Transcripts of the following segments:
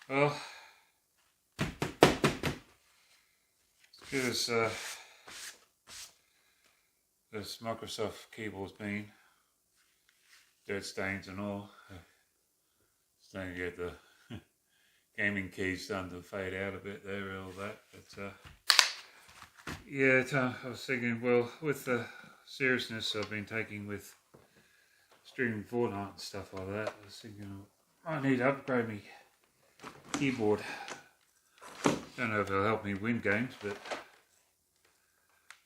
Well, as good as this Microsoft keyboard's been, dirt stains and all, starting to get the gaming keys starting to fade out a bit there and all that. But yeah, I was thinking, well, with the seriousness I've been taking with streaming Fortnite and stuff like that, I was thinking I need to upgrade my keyboard. Don't know if it'll help me win games, but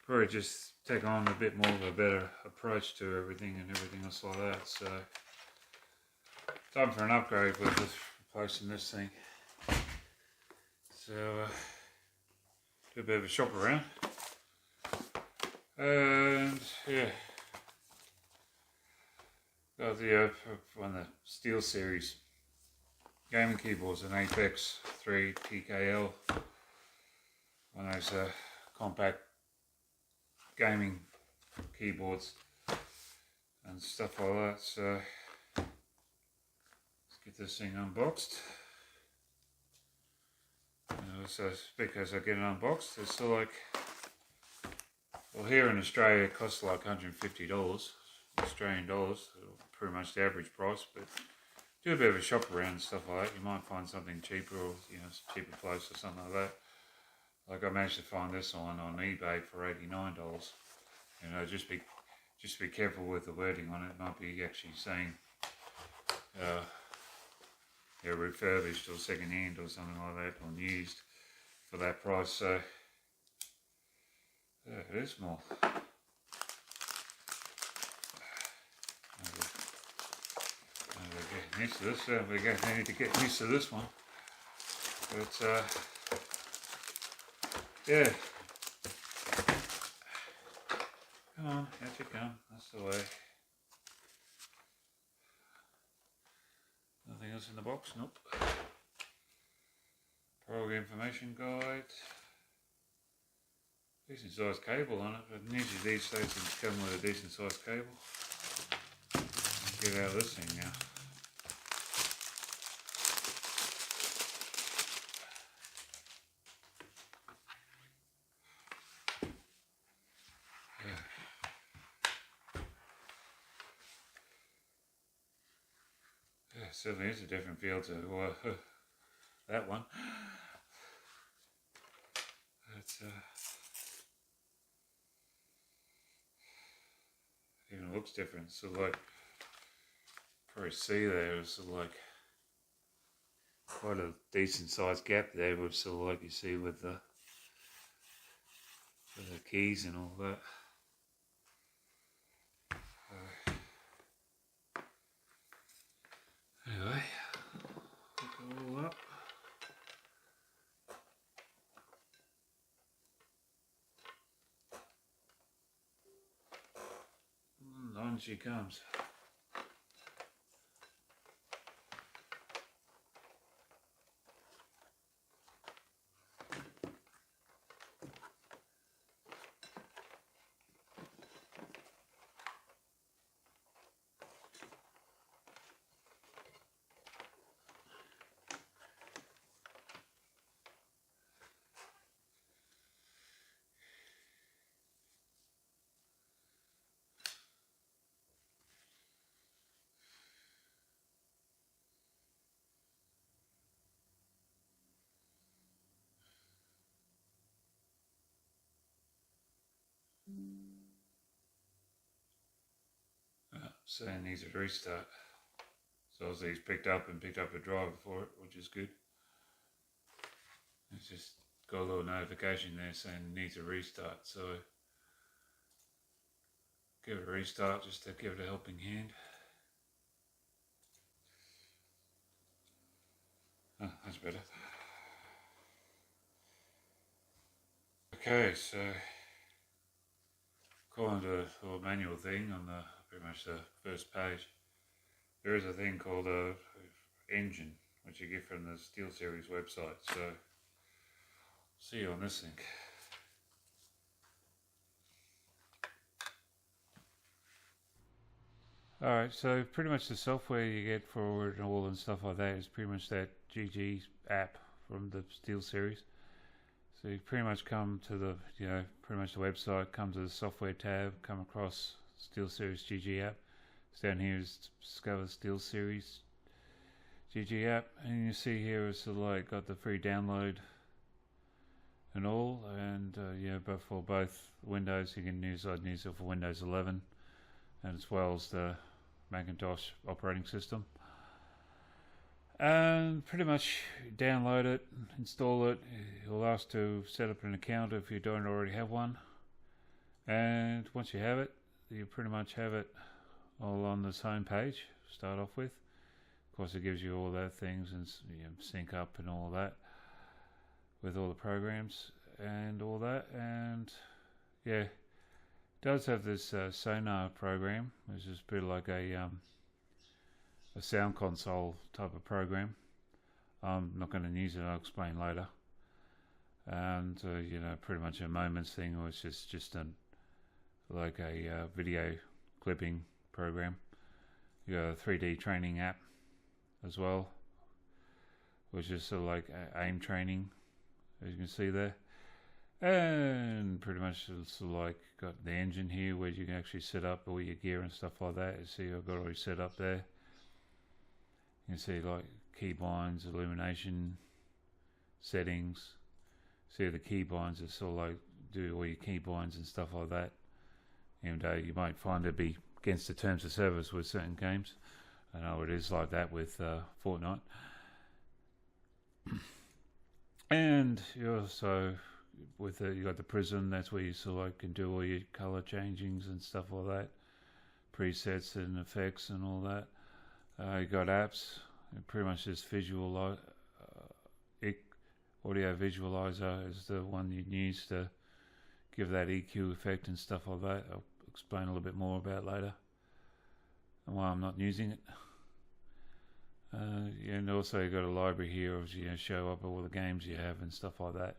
probably just take on a bit more of a better approach to everything and everything else like that. So time for an upgrade with this, replacing this thing. So do a bit of a shop around, and yeah, got the one of the Steelseries gaming keyboards, an Apex 3 TKL, one of those compact gaming keyboards and stuff like that. So let's get this thing unboxed. So because I get it unboxed, it's still like, well, here in Australia it costs like $150 Australian dollars, pretty much the average price. But do a bit of a shop around and stuff like that, you might find something cheaper, or cheaper place or something like that. Like I managed to find this on eBay for $89. Just be careful with the wording on it. It might be actually saying refurbished or second hand or something like that, or used for that price. So yeah, it is small. We're getting used to this. We're going to need to get used to this one. But yeah. Come on, out you come. That's the way. Nothing else in the box? Nope. Product information guide. Decent sized cable on it, but usually these days things come with a decent sized cable. Let's get out of this thing now. Yeah, certainly is a different feel to that one. It's even looks different. So like, probably see there, it's like quite a decent sized gap there, with sort of like you see with the keys and all that. Anyway, look it all up. And on she comes. So it needs a restart. So obviously he's picked up a driver for it, which is good. It's just got a little notification there saying it needs a restart. So give it a restart just to give it a helping hand. Oh, that's better. Okay, so according to the little manual thing on the pretty much the first page, there is a thing called a engine, which you get from the Steelseries website. So see you on this thing. Alright, so pretty much the software you get for it all and stuff like that is pretty much that GG app from the Steelseries. So you pretty much come to the, pretty much the website, come to the software tab, come across Steelseries GG app. So down here is discover Steelseries GG app, and you see here it's like got the free download and all, and but for both Windows you can use. I'd use it for Windows 11, and as well as the Macintosh operating system. And pretty much download it, install it. You'll ask to set up an account if you don't already have one. And once you have it, you pretty much have it all on this home page. Start off with. Of course, it gives you all that things and sync up and all that with all the programs and all that. And yeah, it does have this Sonar program, which is a bit like a sound console type of program. I'm not going to use it, I'll explain later. And pretty much a Moments thing, or it's just like a video clipping program. You got a 3D training app as well, which is sort of like aim training, as you can see there. And pretty much it's like got the engine here where you can actually set up all your gear and stuff like that. You see I've got already set up there. You can see like keybinds, illumination, settings. See the keybinds are sort of like do all your keybinds and stuff like that. And you might find it be against the terms of service with certain games. I know it is like that with Fortnite. And you also with you got the prism. That's where you sort of like can do all your color changings and stuff like that, presets and effects and all that. You got apps. Pretty much this audio visualizer is the one you use to give that EQ effect and stuff like that. I'll explain a little bit more about later and why I'm not using it. And also you got a library here of show up all the games you have and stuff like that.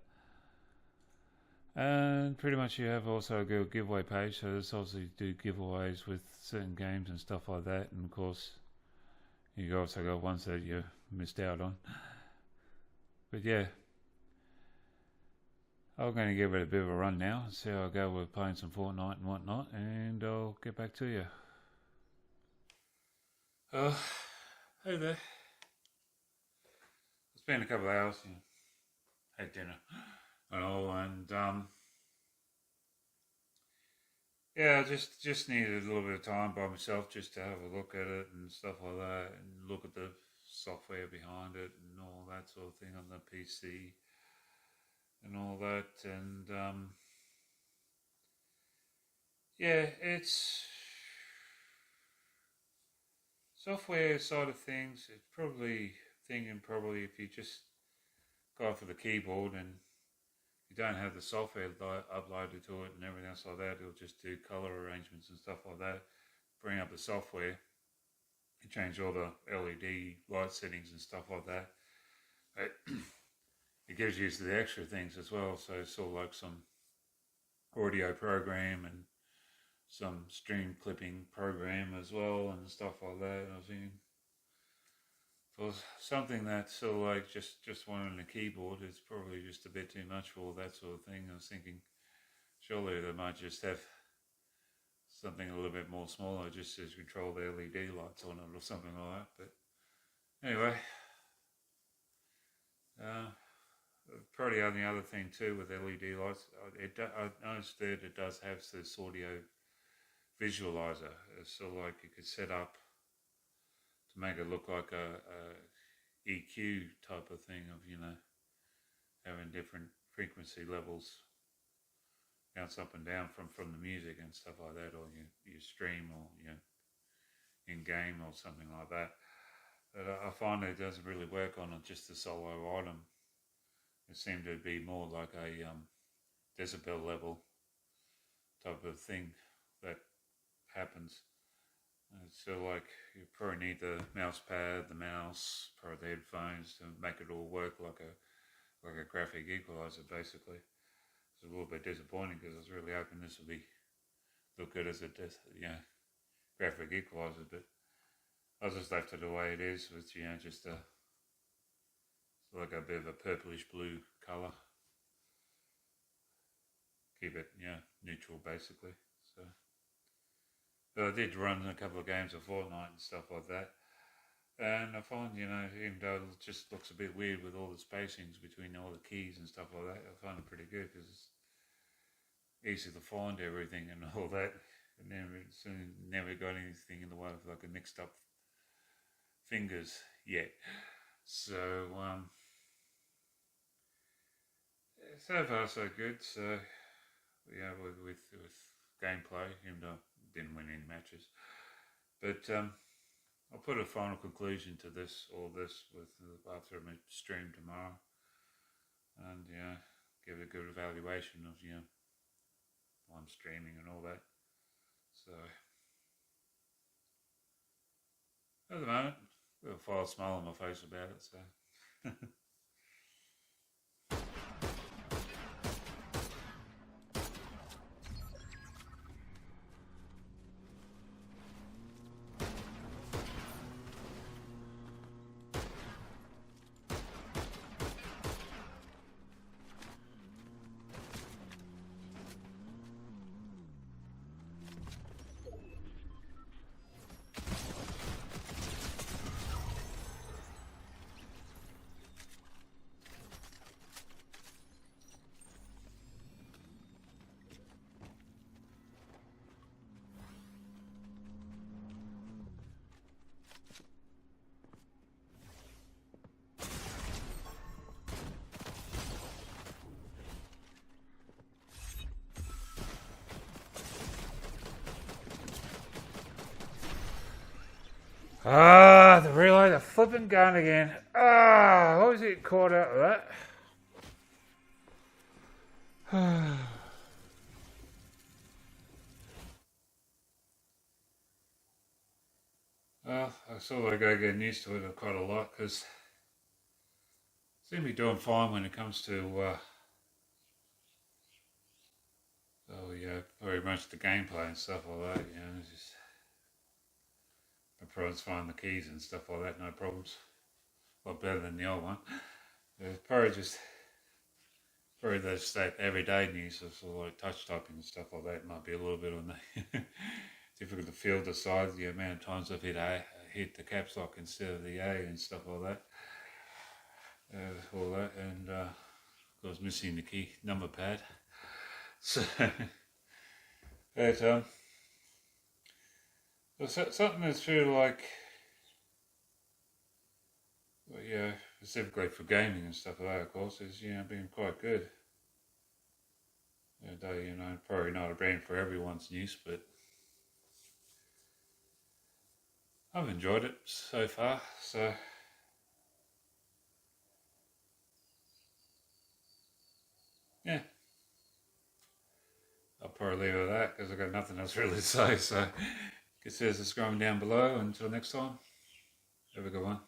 And pretty much you have also a good giveaway page, so this obviously do giveaways with certain games and stuff like that. And of course you also got ones that you missed out on. But yeah, I'm going to give it a bit of a run now and see how I go with playing some Fortnite and whatnot, and I'll get back to you. Hey there. It's been a couple of hours, had dinner and all, and yeah, I just needed a little bit of time by myself just to have a look at it and stuff like that, and look at the software behind it and all that sort of thing on the PC and all that. And yeah, it's software side of things. It's probably thinking if you just go for the keyboard and you don't have the software uploaded to it and everything else like that, it'll just do color arrangements and stuff like that. Bring up the software, you change all the LED light settings and stuff like that. It gives you the extra things as well, so it's sort of like some audio program and some stream clipping program as well and stuff like that. I was thinking, for something that's sort of like just one on the keyboard, it's probably just a bit too much for all that sort of thing. I was thinking, surely they might just have something a little bit more smaller, just to control the LED lights on it or something like that. But anyway, probably the other thing too with LED lights, I noticed that it does have this audio visualizer. It's sort of like you could set up to make it look like a EQ type of thing of having different frequency levels bounce up and down from the music and stuff like that, or you stream, or in game or something like that. But I find it doesn't really work on just a solo item. It seemed to be more like a decibel level type of thing that happens. So like you probably need the mouse pad, the mouse, probably the headphones to make it all work like a graphic equalizer basically. It's a little bit disappointing because I was really hoping this would look good as a graphic equalizers, but I just left it the way it is, with just like a bit of a purplish blue colour. Keep it neutral basically. So, but I did run a couple of games of Fortnite and stuff like that, and I find even though it just looks a bit weird with all the spacings between all the keys and stuff like that, I find it pretty good because it's easy to find everything and all that. And never got anything in the way of like a mixed up fingers yet. So so far so good. So with gameplay, even though I didn't win any matches, but I'll put a final conclusion to all this with after my stream tomorrow, and give it a good evaluation of I'm streaming and all that. So at the moment, I've got a fine smile on my face about it. So. The reload the flipping gun again. I always get caught out with that. Well, I sort of go getting used to it quite a lot because I seem to be doing fine when it comes to very much the gameplay and stuff like that. Just no problems finding the keys and stuff like that. No problems. A lot better than the old one. It's probably just that everyday news of sort of like touch typing and stuff like that might be a little bit on the difficult to feel the size, the amount of times I've hit the caps lock instead of the A and stuff like that. All that, and I was missing the key number pad. So, but something that's feel like, specifically for gaming and stuff like that, of course, is being quite good. Though probably not a brand for everyone's use, but I've enjoyed it so far. So yeah, I'll probably leave it at that because I've got nothing else really to say. So consider subscribing down below. Until next time, have a good one.